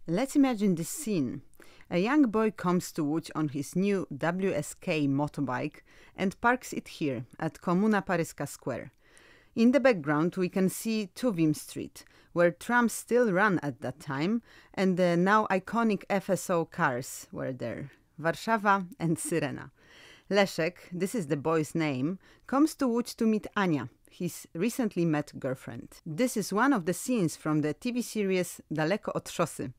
Let's imagine this scene. A young boy comes to Łódź on his new WSK motorbike and parks it here at Paryska Square. In the background we can see Tuwim Street, where trams still run at that time, and the now iconic FSO cars were there. Warszawa and Syrena. Leszek, this is the boy's name, comes to Łódź to meet Ania, his recently met girlfriend. This is one of the scenes from the TV series Daleko od szosy.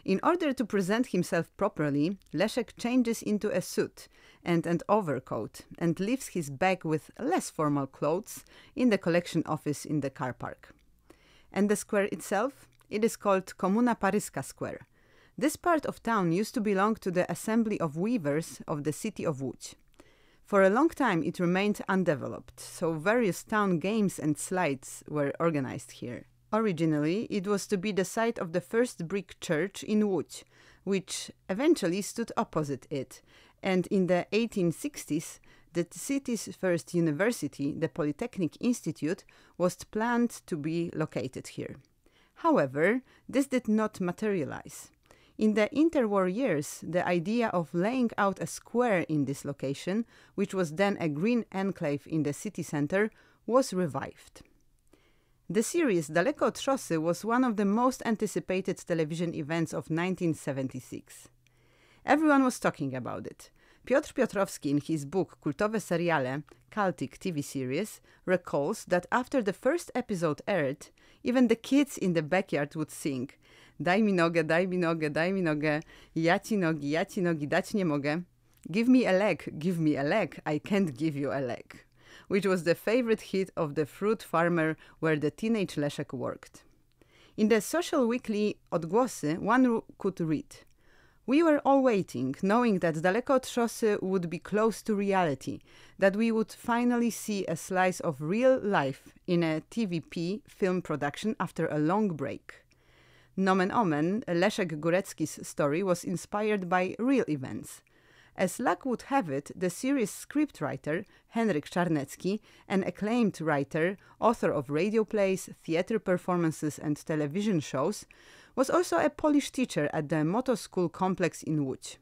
In order to present himself properly, Leszek changes into a suit and an overcoat and leaves his bag with less formal clothes in the collection office in the car park. And the square itself? It is called Paryska Square. This part of town used to belong to the Assembly of Weavers of the city of Łódź. For a long time it remained undeveloped, so various town games and slides were organized here. Originally, it was to be the site of the first brick church in Łódź, which eventually stood opposite it, and in the 1860s, the city's first university, the Polytechnic Institute, was planned to be located here. However, this did not materialize. In the interwar years, the idea of laying out a square in this location, which was then a green enclave in the city center, was revived. The series Daleko od szosy was one of the most anticipated television events of 1976. Everyone was talking about it. Piotr Piotrowski, in his book Kultowe seriale, Cultic TV series, recalls that after the first episode aired, even the kids in the backyard would sing "Daj mi nogę, daj mi nogę, daj mi nogę, ja ci nogi dać nie mogę. Give me a leg, I can't give you a leg," which was the favorite hit of the fruit farmer where the teenage Leszek worked. In the social weekly Odgłosy, one could read, "We were all waiting, knowing that Daleko od szosy would be close to reality, that we would finally see a slice of real life in a TVP film production after a long break." Nomen omen, Leszek Górecki's story was inspired by real events. As luck would have it, the series scriptwriter, Henryk Czarnecki, an acclaimed writer, author of radio plays, theater performances and television shows, was also a Polish teacher at the Moto School complex in Łódź.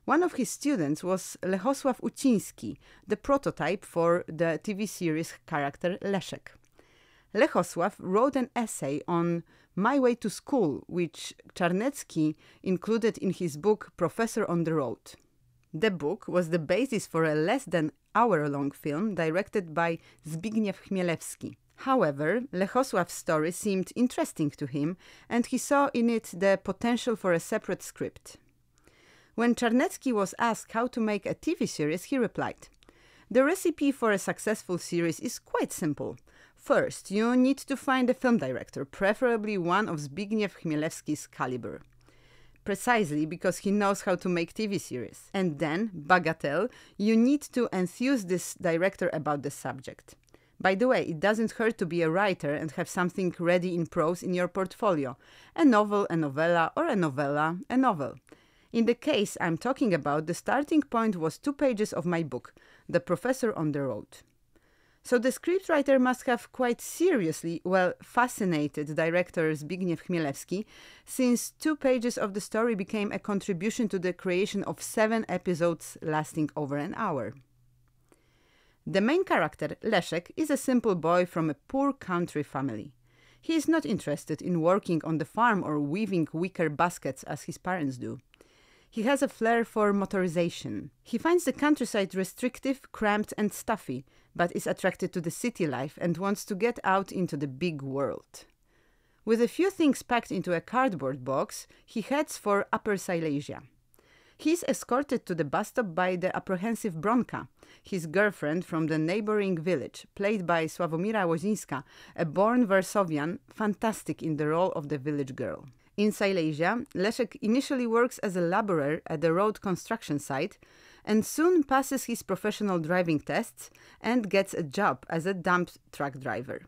One of his students was Lechosław Uciński, the prototype for the TV series character Leszek. Lechosław wrote an essay on My Way to School, which Czarnecki included in his book Professor on the Road. The book was the basis for a less than hour-long film directed by Zbigniew Chmielewski. However, Lechosław's story seemed interesting to him, and he saw in it the potential for a separate script. When Czarnecki was asked how to make a TV series, he replied, "The recipe for a successful series is quite simple. First, you need to find a film director, preferably one of Zbigniew Chmielewski's caliber. Precisely because he knows how to make TV series. And then, bagatelle, you need to enthuse this director about the subject. By the way, it doesn't hurt to be a writer and have something ready in prose in your portfolio. A novel, a novella, or a novella, a novel. In the case I'm talking about, the starting point was 2 pages of my book, The Professor on the Road." So the scriptwriter must have quite seriously, fascinated director Zbigniew Chmielewski, since 2 pages of the story became a contribution to the creation of 7 episodes lasting over an hour. The main character, Leszek, is a simple boy from a poor country family. He is not interested in working on the farm or weaving wicker baskets as his parents do. He has a flair for motorization. He finds the countryside restrictive, cramped and stuffy, but is attracted to the city life and wants to get out into the big world. With a few things packed into a cardboard box, he heads for Upper Silesia. He is escorted to the bus stop by the apprehensive Bronka, his girlfriend from the neighboring village, played by Sławomira Łozińska, a born Warsawian, fantastic in the role of the village girl. In Silesia, Leszek initially works as a laborer at the road construction site and soon passes his professional driving tests and gets a job as a dump truck driver.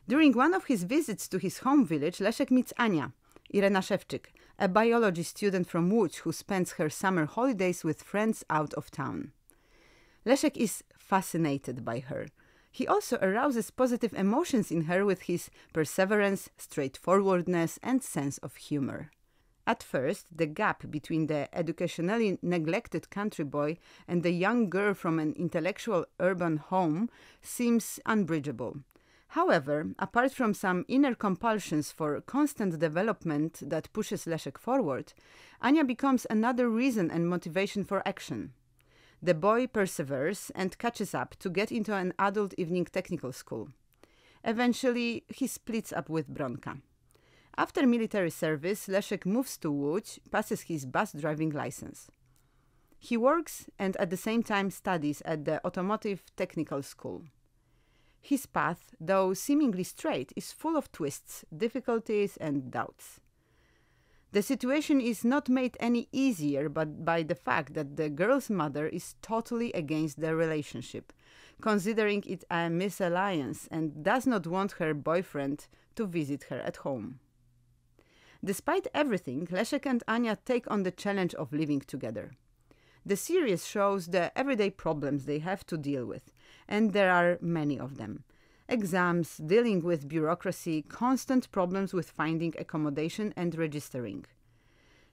During one of his visits to his home village, Leszek meets Ania, Irena Szewczyk, a biology student from Łódź who spends her summer holidays with friends out of town. Leszek is fascinated by her. He also arouses positive emotions in her with his perseverance, straightforwardness and sense of humor. At first, the gap between the educationally neglected country boy and the young girl from an intellectual urban home seems unbridgeable. However, apart from some inner compulsions for constant development that pushes Leszek forward, Ania becomes another reason and motivation for action. The boy perseveres and catches up to get into an adult evening technical school. Eventually, he splits up with Bronka. After military service, Leszek moves to Łódź, passes his bus driving license. He works and at the same time studies at the Automotive Technical School. His path, though seemingly straight, is full of twists, difficulties and doubts. The situation is not made any easier but by the fact that the girl's mother is totally against the relationship, considering it a misalliance and does not want her boyfriend to visit her at home. Despite everything, Leszek and Ania take on the challenge of living together. The series shows the everyday problems they have to deal with, and there are many of them. Exams, dealing with bureaucracy, constant problems with finding accommodation and registering.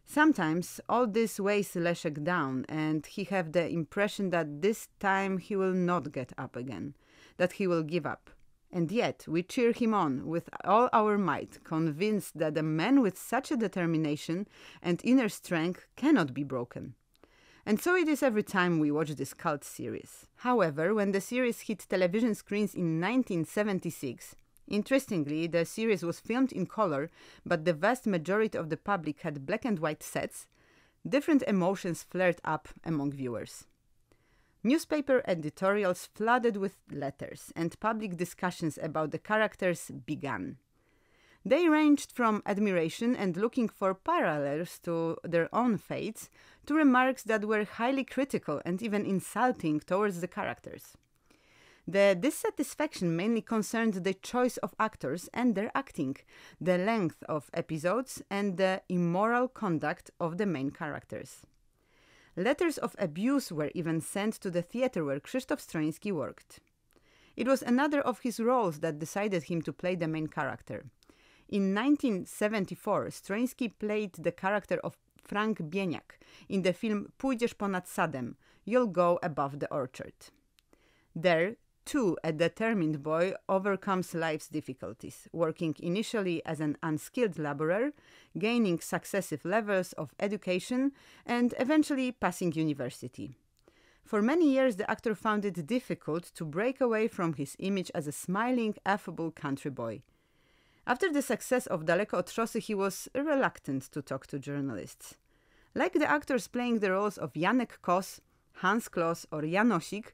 Sometimes all this weighs Leszek down, and he have the impression that this time he will not get up again, that he will give up. And yet we cheer him on with all our might, convinced that a man with such a determination and inner strength cannot be broken. And so it is every time we watch this cult series. However, when the series hit television screens in 1976, interestingly, the series was filmed in color, but the vast majority of the public had black and white sets, different emotions flared up among viewers. Newspaper editorials flooded with letters, and public discussions about the characters began. They ranged from admiration and looking for parallels to their own fates to remarks that were highly critical and even insulting towards the characters. The dissatisfaction mainly concerned the choice of actors and their acting, the length of episodes, and the immoral conduct of the main characters. Letters of abuse were even sent to the theater where Krzysztof Stroiński worked. It was another of his roles that decided him to play the main character. In 1974, Stroiński played the character of Frank Bieniak in the film Pójdziesz ponad sadem, You'll Go Above the Orchard. There, too, a determined boy overcomes life's difficulties, working initially as an unskilled laborer, gaining successive levels of education, and eventually passing university. For many years, the actor found it difficult to break away from his image as a smiling, affable country boy. After the success of Daleko od Szosy, he was reluctant to talk to journalists. Like the actors playing the roles of Janek Kos, Hans Kloss or Janosik,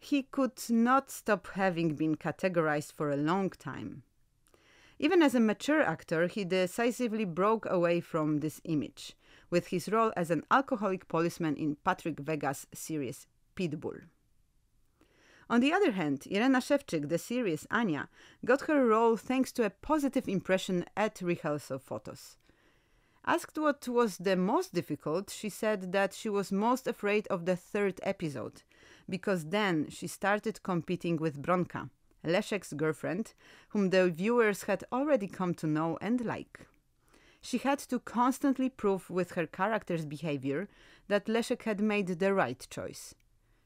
he could not stop having been categorized for a long time. Even as a mature actor, he decisively broke away from this image, with his role as an alcoholic policeman in Patryk Vega's series Pitbull. On the other hand, Irena Szewczyk, the series Ania, got her role thanks to a positive impression at rehearsal photos. Asked what was the most difficult, she said that she was most afraid of the third episode, because then she started competing with Bronka, Leszek's girlfriend, whom the viewers had already come to know and like. She had to constantly prove with her character's behavior that Leszek had made the right choice.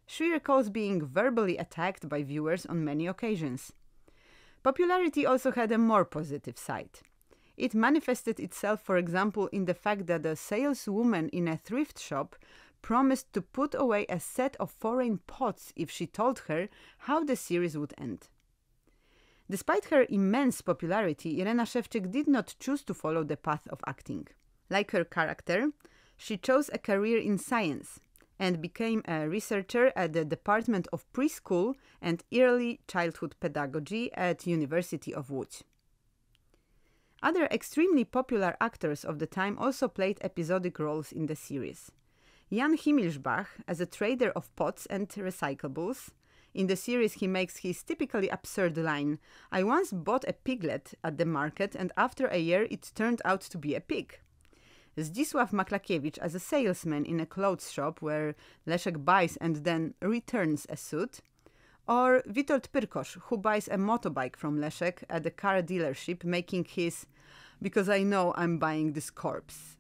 She recalls being verbally attacked by viewers on many occasions. Popularity also had a more positive side. It manifested itself, for example, in the fact that a saleswoman in a thrift shop promised to put away a set of foreign pots if she told her how the series would end. Despite her immense popularity, Irena Szewczyk did not choose to follow the path of acting. Like her character, she chose a career in science and became a researcher at the Department of Preschool and Early Childhood Pedagogy at University of Łódź. Other extremely popular actors of the time also played episodic roles in the series. Jan Himmelsbach as a trader of pots and recyclables. In the series he makes his typically absurd line, "I once bought a piglet at the market and after a year it turned out to be a pig." Zdzisław Maklakiewicz as a salesman in a clothes shop where Leszek buys and then returns a suit. Or Witold Pyrkosz, who buys a motorbike from Leszek at a car dealership, making his "because I know I'm buying this corpse"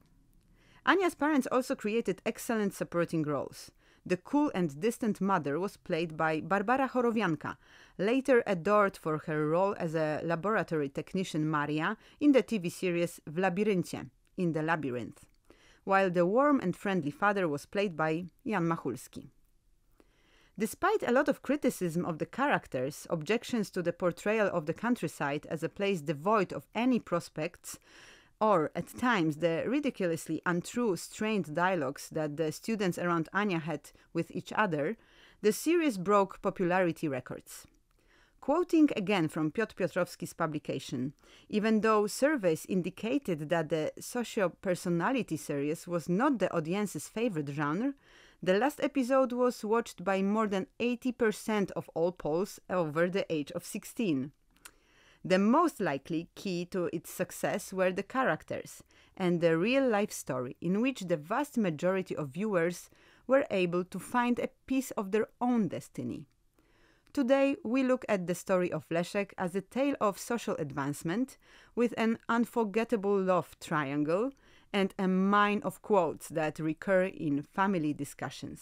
Ania's parents also created excellent supporting roles. The cool and distant mother was played by Barbara Chorowianka, later adored for her role as a laboratory technician Maria in the TV series W Labiryncie, in the Labyrinth, while the warm and friendly father was played by Jan Machulski. Despite a lot of criticism of the characters, objections to the portrayal of the countryside as a place devoid of any prospects, or, at times, the ridiculously untrue, strained dialogues that the students around Ania had with each other, the series broke popularity records. Quoting again from Piotr Piotrowski's publication, even though surveys indicated that the socio-personality series was not the audience's favorite genre, the last episode was watched by more than 80% of all Poles over the age of 16. The most likely key to its success were the characters and the real-life story in which the vast majority of viewers were able to find a piece of their own destiny. Today, we look at the story of Leszek as a tale of social advancement with an unforgettable love triangle and a mine of quotes that recur in family discussions.